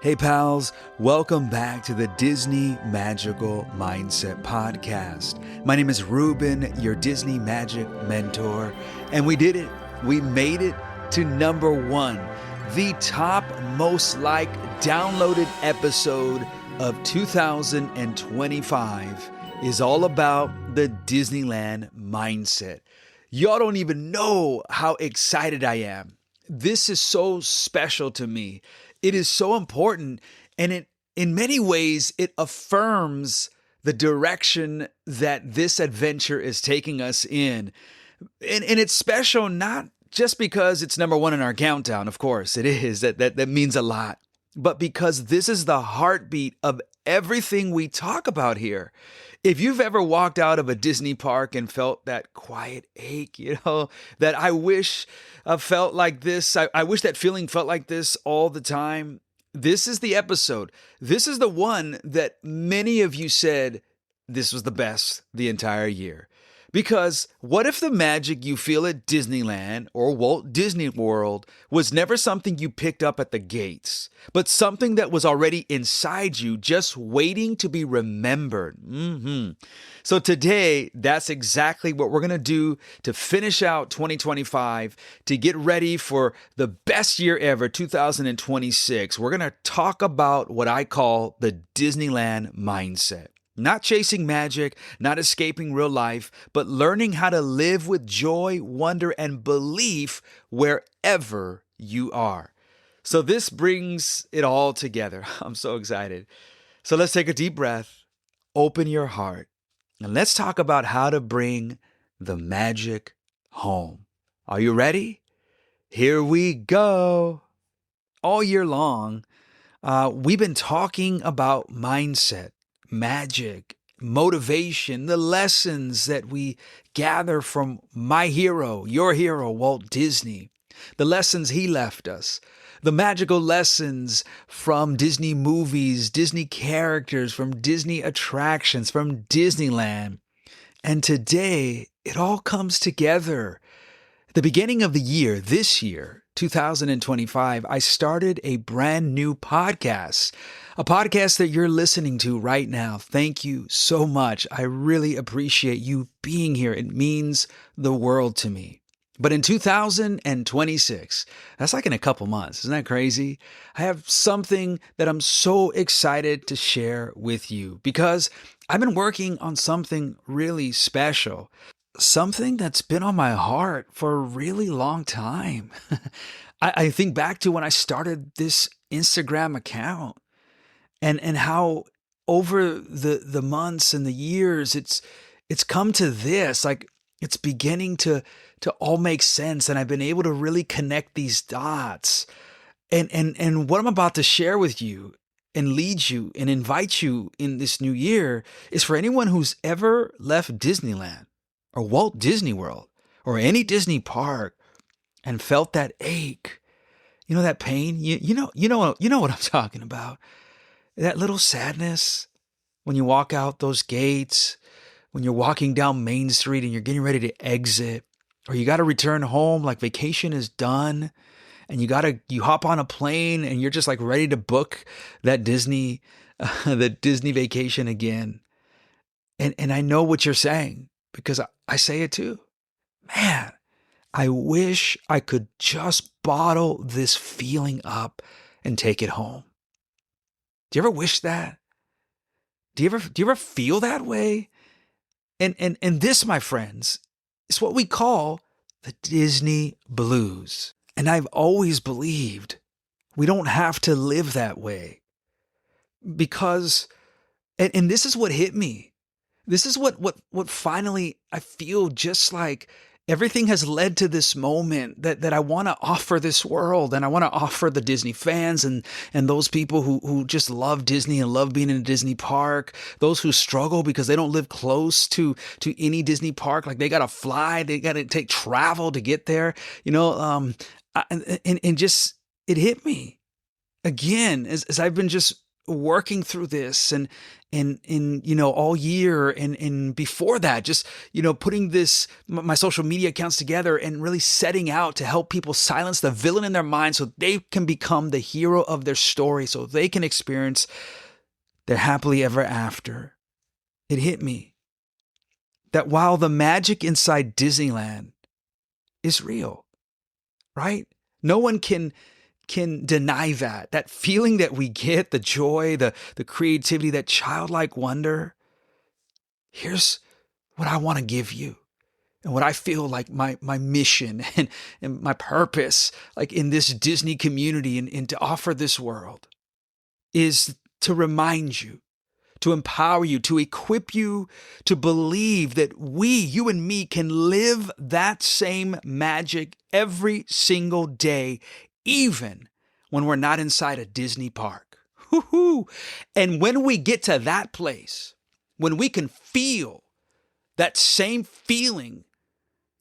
Hey pals, welcome back to the Disney Magical Mindset Podcast. My name is Ruben, your Disney Magic mentor, and we did it. We made it to number one, the top most liked downloaded episode of 2025 is all about the Disneyland mindset. Y'all don't even know how excited I am. This is so special to me. It is so important, and in many ways, it affirms the direction that this adventure is taking us in. And it's special not just because it's number one in our countdown, of course, it is. That means a lot. But because this is the heartbeat of everything we talk about here. If you've ever walked out of a Disney park and felt that quiet ache, that I wish felt like this, I wish that feeling felt like this all the time, this is the episode. This is the one that many of you said this was the best the entire year. Because what if the magic you feel at Disneyland or Walt Disney World was never something you picked up at the gates, but something that was already inside you, just waiting to be remembered? So today, that's exactly what we're going to do to finish out 2025, to get ready for the best year ever, 2026. We're going to talk about what I call the Disneyland mindset. Not chasing magic, not escaping real life, but learning how to live with joy, wonder, and belief wherever you are. So this brings it all together. I'm so excited. So let's take a deep breath, open your heart, and let's talk about how to bring the magic home. Are you ready? Here we go. All year long, we've been talking about mindset, magic, motivation, the lessons that we gather from my hero, your hero, Walt Disney, the lessons he left us, the magical lessons from Disney movies, Disney characters, from Disney attractions, from Disneyland. And today, it all comes together. The beginning of the year, this year, 2025, I started a brand new podcast, a podcast that you're listening to right now. Thank you so much. I really appreciate you being here. It means the world to me. But in 2026, that's like in a couple months. Isn't that crazy? I have something that I'm so excited to share with you because I've been working on something really special. Something that's been on my heart for a really long time. I think back to when I started this Instagram account and how over the months and the years, it's come to this, like it's beginning to all make sense. And I've been able to really connect these dots. And what I'm about to share with you and lead you and invite you in this new year is for anyone who's ever left Disneyland or Walt Disney World, or any Disney park, and felt that ache, that pain. You know what I'm talking about. That little sadness when you walk out those gates, when you're walking down Main Street and you're getting ready to exit, or you got to return home, like vacation is done, and you hop on a plane and you're just like ready to book that Disney vacation again. And I know what you're saying, because I say it too. Man, I wish I could just bottle this feeling up and take it home. Do you ever wish that? Do you ever feel that way? And this, my friends, is what we call the Disney blues. And I've always believed we don't have to live that way. Because, and this is what hit me. This is what finally I feel, just like everything has led to this moment that I want to offer this world, and I want to offer the Disney fans and those people who just love Disney and love being in a Disney park, those who struggle because they don't live close to any Disney park, like they got to fly, they got to take travel to get there, and just, it hit me again as I've been just working through this and all year and before that, just putting my social media accounts together and really setting out to help people silence the villain in their mind so they can become the hero of their story, so they can experience their happily ever after. It hit me that while the magic inside Disneyland is real, right? No one can deny that feeling that we get, the joy, the creativity, that childlike wonder. Here's what I want to give you, and what I feel like my mission and my purpose, like in this Disney community and to offer this world, is to remind you, to empower you, to equip you to believe that you and me, can live that same magic every single day, even when we're not inside a Disney park. Woo-hoo. And when we get to that place, when we can feel that same feeling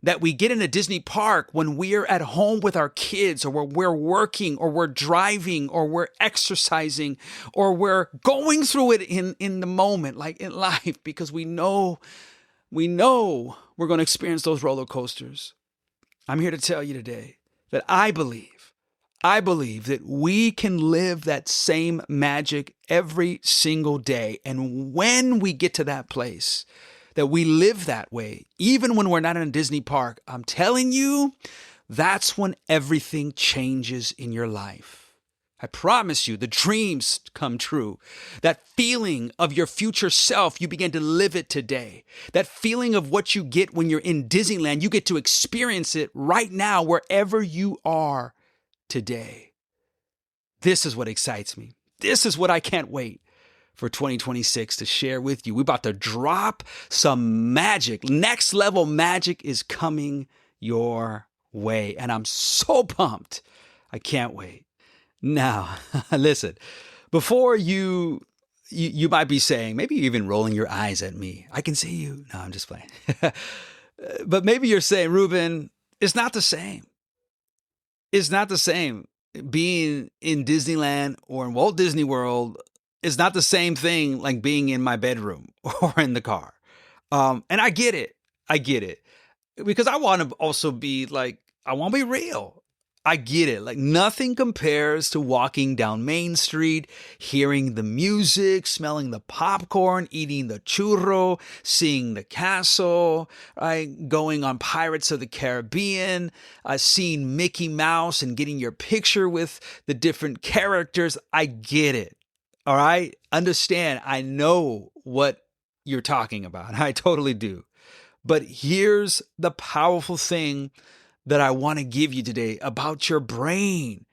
that we get in a Disney park when we're at home with our kids, or we're working, or we're driving, or we're exercising, or we're going through it in the moment, like in life, because we know we're going to experience those roller coasters. I'm here to tell you today that I believe that we can live that same magic every single day. And when we get to that place, that we live that way, even when we're not in a Disney park, I'm telling you, that's when everything changes in your life. I promise you, the dreams come true. That feeling of your future self, you begin to live it today. That feeling of what you get when you're in Disneyland, you get to experience it right now, wherever you are today. This is what excites me. This is what I can't wait for 2026 to share with you. We're about to drop some magic. Next level magic is coming your way. And I'm so pumped. I can't wait. Now, listen, before you might be saying, maybe you're even rolling your eyes at me. I can see you. No, I'm just playing. But maybe you're saying, Ruben, it's not the same. It's not the same. Being in Disneyland or in Walt Disney World is not the same thing like being in my bedroom or in the car. And I get it. Because I want to also be like, I want to be real. I get it. Like, nothing compares to walking down Main Street, hearing the music, smelling the popcorn, eating the churro, seeing the castle, right? Going on Pirates of the Caribbean, seeing Mickey Mouse and getting your picture with the different characters. I get it. All right. Understand. I know what you're talking about. I totally do. But here's the powerful thing that I want to give you today about your brain.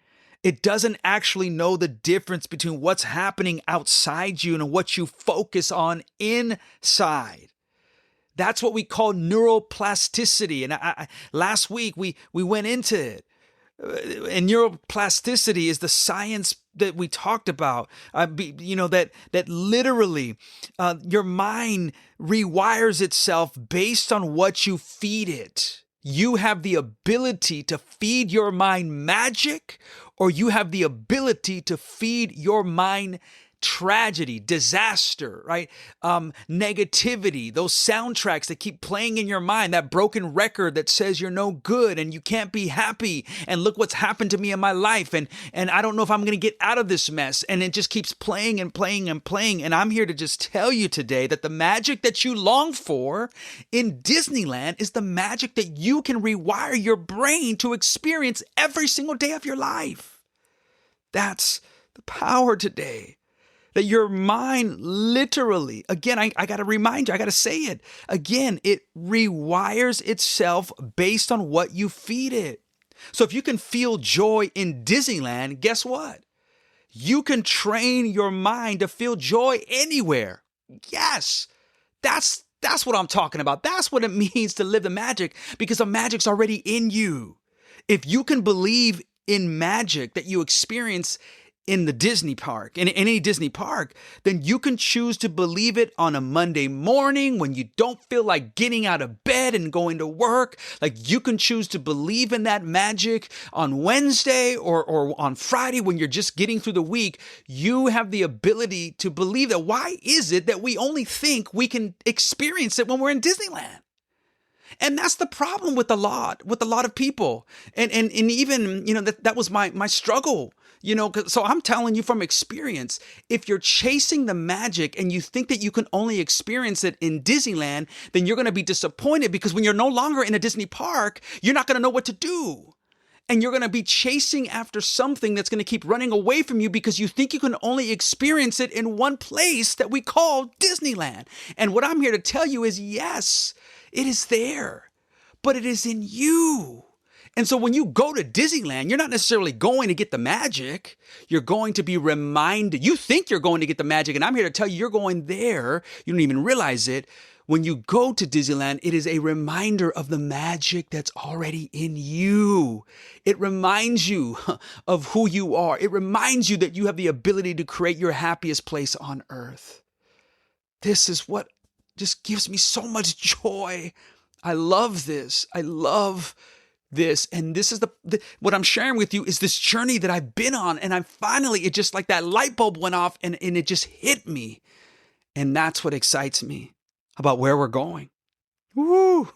It doesn't actually know the difference between what's happening outside you and what you focus on inside. That's what we call neuroplasticity. And last week we went into it. And neuroplasticity is the science that we talked about, that literally your mind rewires itself based on what you feed it. You have the ability to feed your mind magic, or you have the ability to feed your mind tragedy, disaster, right? Negativity, those soundtracks that keep playing in your mind, that broken record that says you're no good and you can't be happy. And look what's happened to me in my life. And I don't know if I'm going to get out of this mess. And it just keeps playing and playing and playing. And I'm here to just tell you today that the magic that you long for in Disneyland is the magic that you can rewire your brain to experience every single day of your life. That's the power today. That your mind literally, again, I got to remind you, I got to say it again, it rewires itself based on what you feed it. So if you can feel joy in Disneyland, guess what? You can train your mind to feel joy anywhere. Yes, that's what I'm talking about. That's what it means to live the magic, because the magic's already in you. If you can believe in magic that you experience in the Disney park, in any Disney park, then you can choose to believe it on a Monday morning when you don't feel like getting out of bed and going to work. Like you can choose to believe in that magic on Wednesday or on Friday when you're just getting through the week. You have the ability to believe that. Why is it that we only think we can experience it when we're in Disneyland? And that's the problem with a lot of people. And even, that was my struggle, so I'm telling you from experience, if you're chasing the magic and you think that you can only experience it in Disneyland, then you're going to be disappointed because when you're no longer in a Disney park, you're not going to know what to do. And you're going to be chasing after something that's going to keep running away from you because you think you can only experience it in one place that we call Disneyland. And what I'm here to tell you is, yes, it is there, but it is in you. And so when you go to Disneyland, you're not necessarily going to get the magic. You're going to be reminded. You think you're going to get the magic, and I'm here to tell you you're going there. You don't even realize it. When you go to Disneyland, it is a reminder of the magic that's already in you. It reminds you of who you are. It reminds you that you have the ability to create your happiest place on earth. This is what just gives me so much joy. I love this. I love this. And this is what I'm sharing with you is this journey that I've been on. And it just like that light bulb went off and it just hit me. And that's what excites me about where we're going. Woo!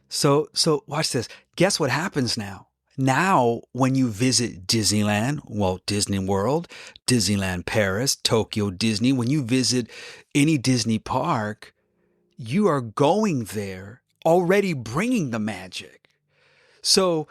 So watch this. Guess what happens now? Now, when you visit Disneyland, Walt Disney World, Disneyland Paris, Tokyo Disney, when you visit any Disney park, you are going there already bringing the magic. So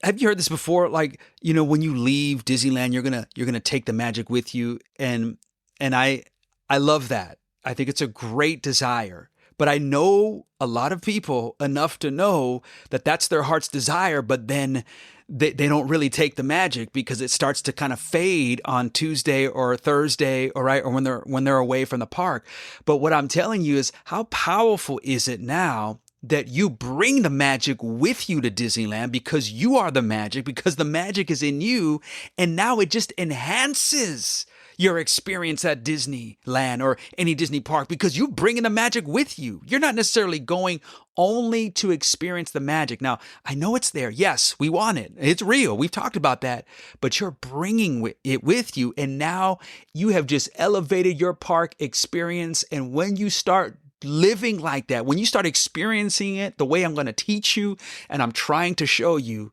have you heard this before? Like, when you leave Disneyland, you're gonna take the magic with you, and I love that. I think it's a great desire. But I know a lot of people enough to know that that's their heart's desire, but then they don't really take the magic because it starts to kind of fade on Tuesday or Thursday, or when they're away from the park. But what I'm telling you is, how powerful is it now that you bring the magic with you to Disneyland because you are the magic, because the magic is in you, and now it just enhances your experience at Disneyland or any Disney park because you bring in the magic with you. You're not necessarily going only to experience the magic. Now, I know it's there. Yes, we want it. It's real. We've talked about that. But you're bringing it with you. And now you have just elevated your park experience. And when you start living like that, when you start experiencing it the way I'm going to teach you and I'm trying to show you,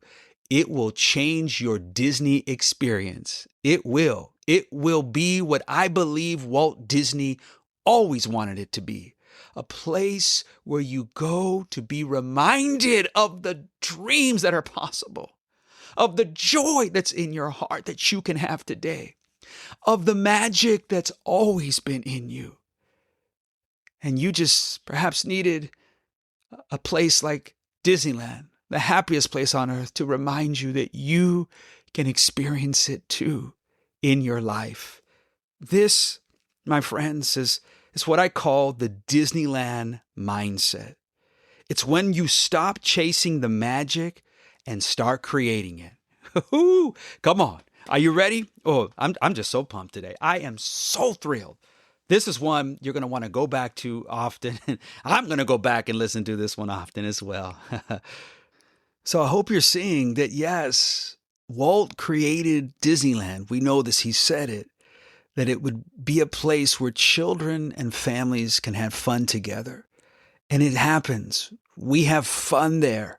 it will change your Disney experience. It will. It will be what I believe Walt Disney always wanted it to be. A place where you go to be reminded of the dreams that are possible, of the joy that's in your heart that you can have today, of the magic that's always been in you. And you just perhaps needed a place like Disneyland, the happiest place on earth, to remind you that you can experience it too in your life. This, my friends, is what I call the Disneyland mindset. It's when you stop chasing the magic and start creating it. Come on. Are you ready? Oh, I'm just so pumped today. I am so thrilled. This is one you're going to want to go back to often. I'm going to go back and listen to this one often as well. So I hope you're seeing that, yes, Walt created Disneyland. We know this. He said it, that it would be a place where children and families can have fun together. And it happens. We have fun there.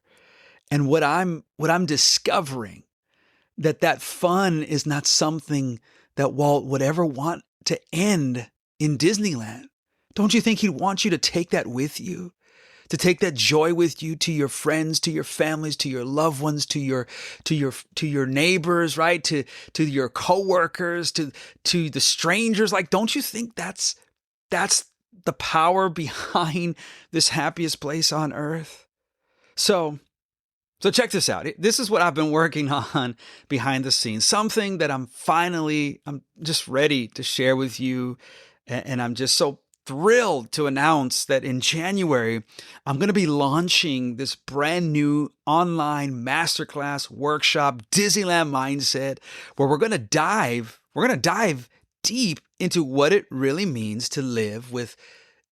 And what I'm discovering, that fun is not something that Walt would ever want to end in Disneyland. Don't you think he'd want you to take that with you? To take that joy with you to your friends, to your families, to your loved ones, to your neighbors, right? To your coworkers, to the strangers. Like, don't you think that's the power behind this happiest place on earth? So check this out. This is what I've been working on behind the scenes. Something that I'm just ready to share with you. And I'm just so thrilled to announce that in January, I'm going to be launching this brand new online masterclass workshop, Disneyland Mindset, where we're going to dive deep into what it really means to live with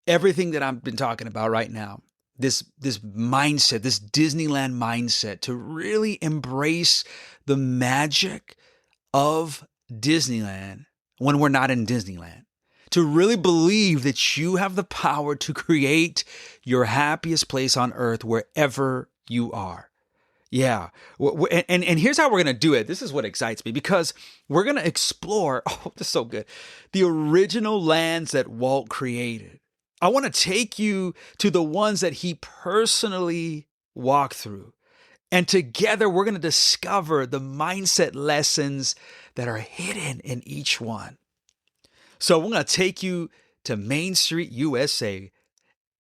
everything that I've been talking about right now. This mindset, this Disneyland mindset, to really embrace the magic of Disneyland when we're not in Disneyland. To really believe that you have the power to create your happiest place on earth wherever you are. Yeah. And here's how we're going to do it. This is what excites me, because we're going to explore, oh, this is so good, the original lands that Walt created. I want to take you to the ones that he personally walked through. And together we're going to discover the mindset lessons that are hidden in each one. So we're going to take you to Main Street, USA.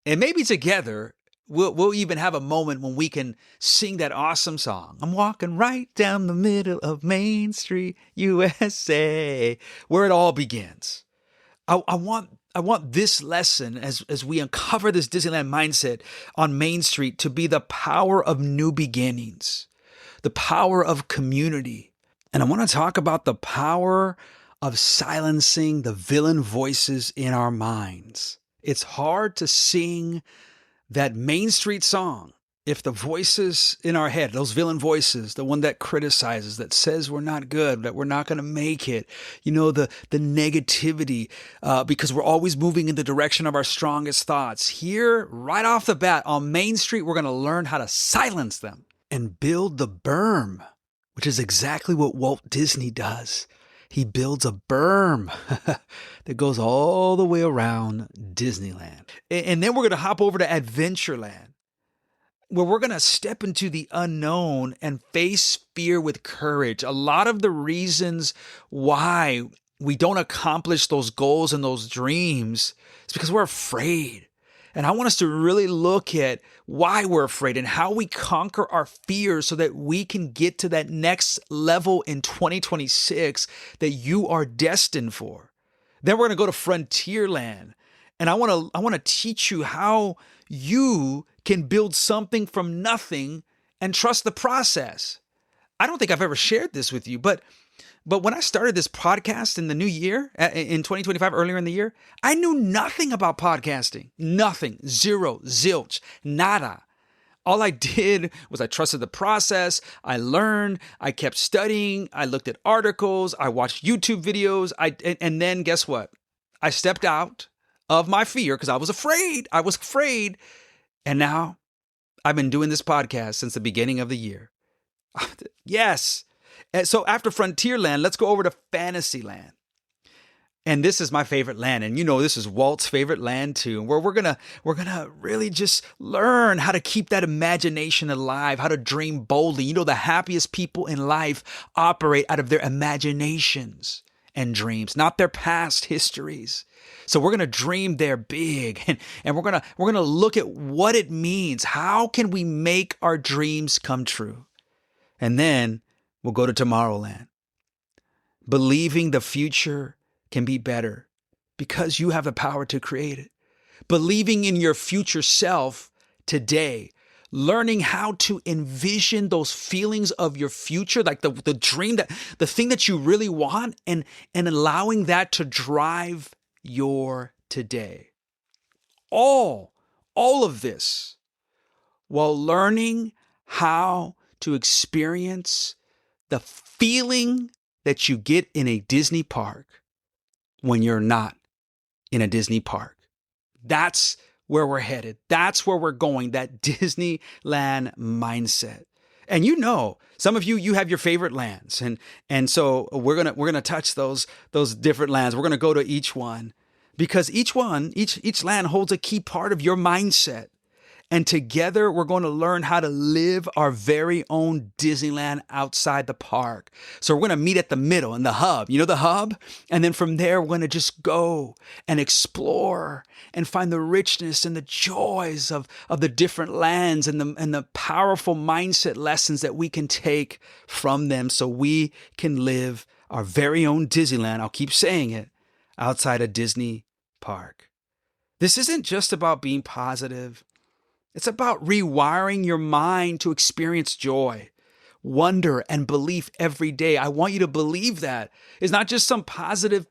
And maybe together we'll even have a moment when we can sing that awesome song. I'm walking right down the middle of Main Street, USA, where it all begins. I want this lesson as we uncover this Disneyland mindset on Main Street to be the power of new beginnings, the power of community. And I want to talk about the power of silencing the villain voices in our minds. It's hard to sing that Main Street song if the voices in our head, those villain voices, the one that criticizes, that says we're not good, that we're not going to make it, the negativity, because we're always moving in the direction of our strongest thoughts. Here, right off the bat, on Main Street, we're going to learn how to silence them and build the berm, which is exactly what Walt Disney does. He builds a berm that goes all the way around Disneyland. And then we're going to hop over to Adventureland, where we're going to step into the unknown and face fear with courage. A lot of the reasons why we don't accomplish those goals and those dreams is because we're afraid. And I want us to really look at why we're afraid and how we conquer our fears so that we can get to that next level in 2026 that you are destined for. Then we're going to go to Frontierland. And I want to teach you how you can build something from nothing and trust the process. I don't think I've ever shared this with you, but when I started this podcast in the new year, in 2025, earlier in the year, I knew nothing about podcasting. Nothing. Zero. Zilch. Nada. All I did was I trusted the process. I learned. I kept studying. I looked at articles. I watched YouTube videos. And then guess what? I stepped out of my fear because I was afraid. And now I've been doing this podcast since the beginning of the year. Yes. And so after Frontierland, let's go over to Fantasyland. And this is my favorite land. And this is Walt's favorite land too, where we're gonna really just learn how to keep that imagination alive, how to dream boldly. The happiest people in life operate out of their imaginations and dreams, not their past histories. So we're going to dream there big, and we're going to look at what it means. How can we make our dreams come true? And then we'll go to Tomorrowland. Believing the future can be better because you have the power to create it. Believing in your future self today. Learning how to envision those feelings of your future, like the dream, the thing that you really want, and allowing that to drive your today. All of this while learning how to experience the feeling that you get in a Disney park when you're not in a Disney park. That's where we're headed. That's where we're going, that Disneyland mindset. And some of you have your favorite lands, and so we're gonna touch those different lands. We're gonna go to each one because each land holds a key part of your mindset. And together we're going to learn how to live our very own Disneyland outside the park. So we're going to meet at the middle in the hub. The hub? And then from there, we're going to just go and explore and find the richness and the joys of the different lands and the powerful mindset lessons that we can take from them so we can live our very own Disneyland. I'll keep saying it, outside a Disney park. This isn't just about being positive. It's about rewiring your mind to experience joy, wonder, and belief every day. I want you to believe that. It's not just some positive,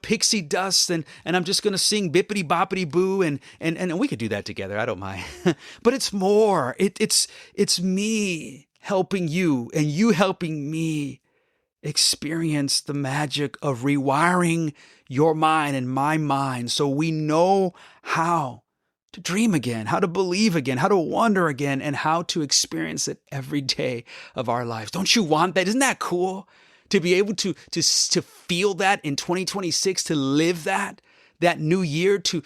pixie dust and I'm just going to sing bippity boppity boo and we could do that together. I don't mind. But it's more. It's me helping you and you helping me experience the magic of rewiring your mind and my mind so we know how to dream again, how to believe again, how to wonder again, and how to experience it every day of our lives. Don't you want that? Isn't that cool? To be able to feel that in 2026, to live that new year, to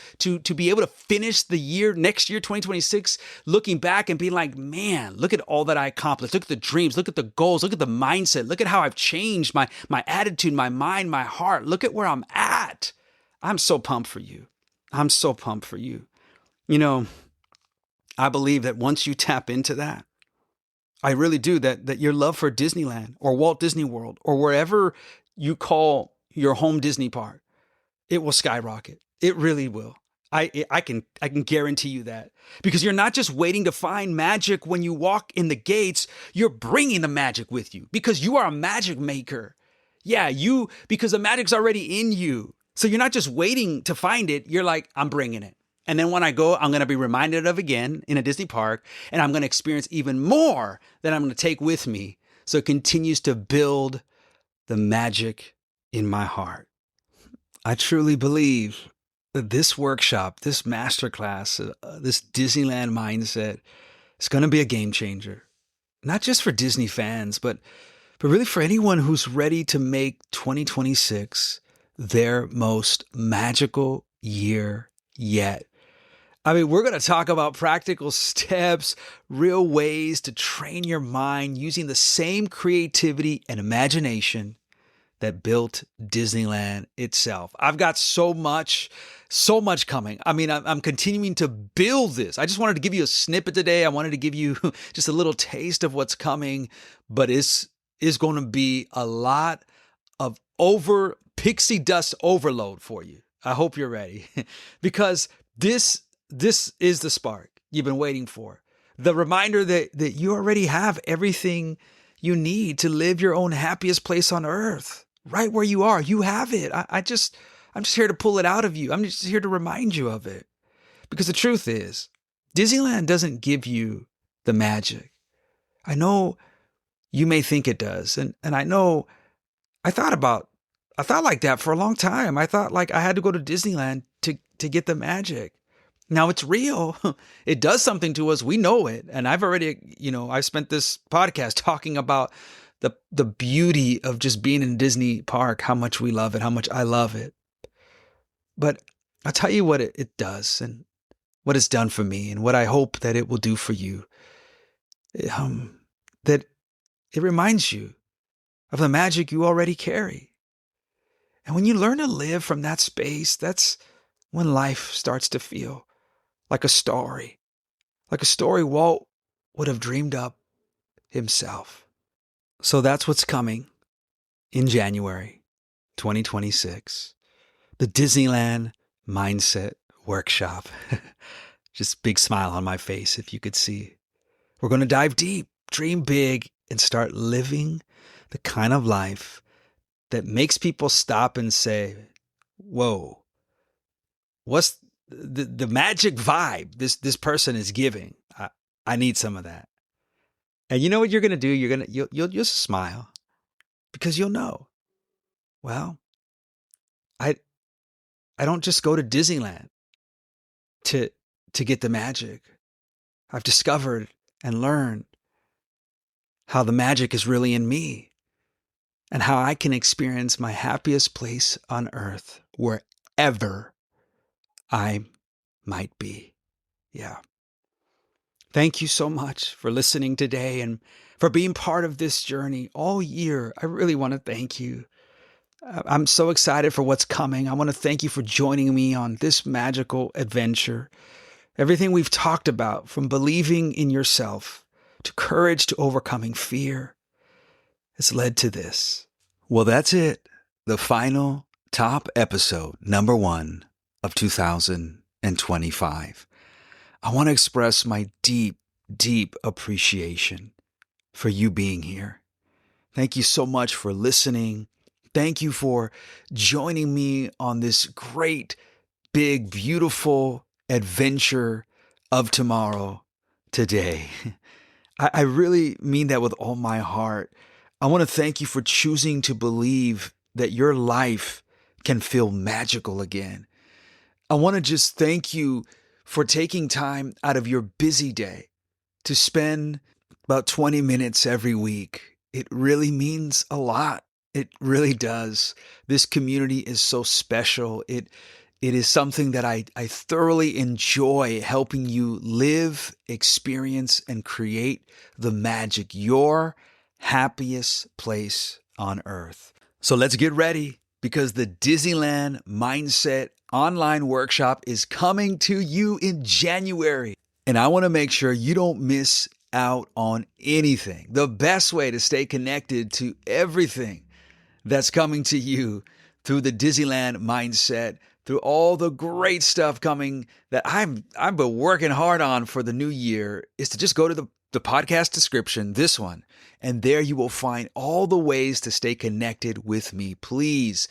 be able to finish the year, next year, 2026, looking back and being like, man, look at all that I accomplished. Look at the dreams, look at the goals, look at the mindset, look at how I've changed my attitude, my mind, my heart. Look at where I'm at. I'm so pumped for you. I'm so pumped for you. I believe that once you tap into that, I really do, that your love for Disneyland or Walt Disney World or wherever you call your home Disney park, it will skyrocket. It really will. I can guarantee you that, because you're not just waiting to find magic when you walk in the gates, you're bringing the magic with you because you are a magic maker. Yeah, because the magic's already in you. So you're not just waiting to find it. You're like, I'm bringing it. And then when I go, I'm going to be reminded of again in a Disney park, and I'm going to experience even more that I'm going to take with me. So it continues to build the magic in my heart. I truly believe that this workshop, this masterclass, this Disneyland mindset is going to be a game changer, not just for Disney fans, but really for anyone who's ready to make 2026 their most magical year yet. I mean, we're going to talk about practical steps, real ways to train your mind using the same creativity and imagination that built Disneyland itself. I've got so much coming. I mean, I'm continuing to build this. I just wanted to give you a snippet today. I wanted to give you just a little taste of what's coming, but it's going to be a lot of pixie dust overload for you. I hope you're ready because this is the spark you've been waiting for. The reminder that you already have everything you need to live your own happiest place on earth. Right where you are, you have it. I'm just here to pull it out of you. I'm just here to remind you of it. Because the truth is, Disneyland doesn't give you the magic. I know you may think it does. And I know I thought like that for a long time. I thought like I had to go to Disneyland to get the magic. Now it's real. It does something to us. We know it. And I've already, I've spent this podcast talking about the beauty of just being in Disney park, how much we love it, how much I love it. But I'll tell you what it does and what it's done for me and what I hope that it will do for you. That it reminds you of the magic you already carry. And when you learn to live from that space, that's when life starts to feel like a story Walt would have dreamed up himself. So that's what's coming in January 2026. The Disneyland Mindset Workshop. Just big smile on my face if you could see. We're going to dive deep, dream big, and start living the kind of life that makes people stop and say, whoa, what's the magic vibe this person is giving? I need some of that. And you know what you're going to do? You'll just smile because you'll know, well, I don't just go to Disneyland to get the magic. I've discovered and learned how the magic is really in me and how I can experience my happiest place on earth wherever I might be. Yeah. Thank you so much for listening today and for being part of this journey all year. I really want to thank you. I'm so excited for what's coming. I want to thank you for joining me on this magical adventure. Everything we've talked about, from believing in yourself to courage to overcoming fear, has led to this. Well, that's it. The final top episode, number 1 of 2025. 2025. I want to express my deep, deep appreciation for you being here. Thank you so much for listening. Thank you for joining me on this great, big, beautiful adventure of tomorrow today. I really mean that with all my heart. I want to thank you for choosing to believe that your life can feel magical again. I want to just thank you for taking time out of your busy day to spend about 20 minutes every week. It really means a lot. It really does. This community is so special. It is something that I thoroughly enjoy helping you live, experience, and create the magic, your happiest place on earth. So let's get ready because the Disneyland Mindset online workshop is coming to you in January. And I want to make sure you don't miss out on anything. The best way to stay connected to everything that's coming to you through the Disneyland Mindset, through all the great stuff coming that I've been working hard on for the new year, is to just go to the podcast description, this one, and there you will find all the ways to stay connected with me. Please,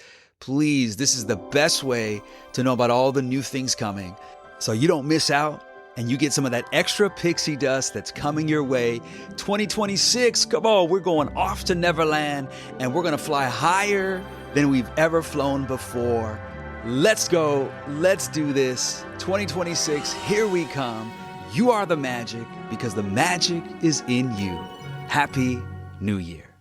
this is the best way to know about all the new things coming so you don't miss out and you get some of that extra pixie dust that's coming your way. 2026, come on, we're going off to Neverland and we're going to fly higher than we've ever flown before. Let's go. Let's do this. 2026, here we come. You are the magic because the magic is in you. Happy New Year.